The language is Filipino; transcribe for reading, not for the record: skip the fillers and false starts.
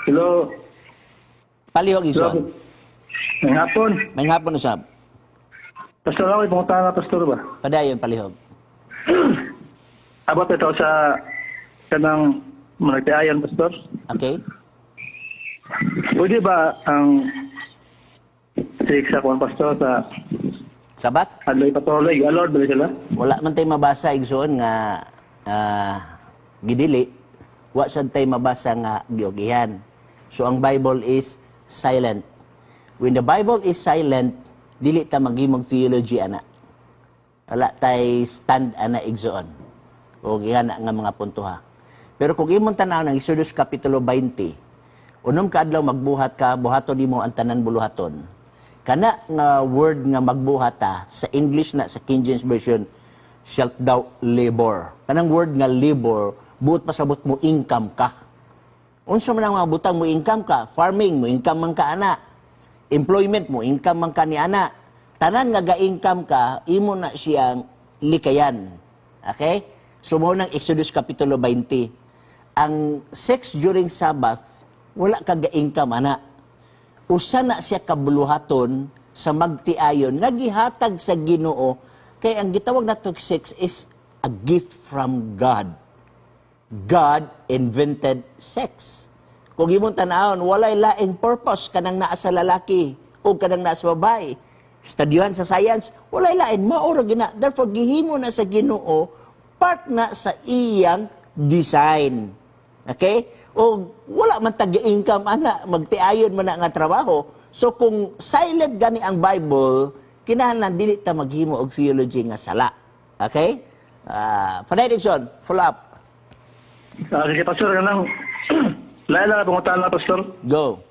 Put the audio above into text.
Hello. Palihog Hello. igsoon. May hapon. May hapon usab. Pastor ako, pumunta na pastor ba? Padayon palihog. Abot ito sa kanang managtiayan, pastor. Okay? Pwede ba ang sa kuwan, pastor, sa Sabat? adlay patuloy? Alord ba sila? Wala man tay mabasa igsoon nga gidili. Wa sad tay mabasa nga giugihan. So ang Bible is silent. When the Bible is silent, dili ta maghimog theology ana. Wala tay stand ana igsoon. O gihana nga mga punto ha. Pero kung imong tanaw ng Exodus Kapitulo 20, unom ka adlaw magbuhat ka, buhaton nimo ang tanan buluhaton. Kana nga word nga magbuhata sa English na sa King James Version, shalt thou labor. Kanang word nga labor, buot pasabot mo income ka. Unsa man ang mga butang mo income ka? Farming mo income man ka ana. Employment mo income man ka ni ana. Tanan nga ga-income ka, imo na siyang likayan. Okay? So mo nang Exodus Kapitulo 20. Ang sex during Sabbath, wala ka ga-income ana. Usa na siya kabuluhaton sa magtiayon nga gihatag sa Ginoo kay ang gitawag nato sex is a gift from God. God invented sex. Kung imong tan-awon walay laing purpose kanang naa sa lalaki o kanang naa sa babae. Studyuhan sa science, walay lain maura gina. Therefore gihimo na sa Ginoo part na sa iyang design. Okay? O wala man tag-income ana, magtiayon man na nga trabaho. So kung silent gani ang Bible, kinahanglan dili ta maghimo og theology nga sala. Okay? Panay Dixon, follow up. Sige, pastor, ganang. Laila, pumunta na, pastor. Go.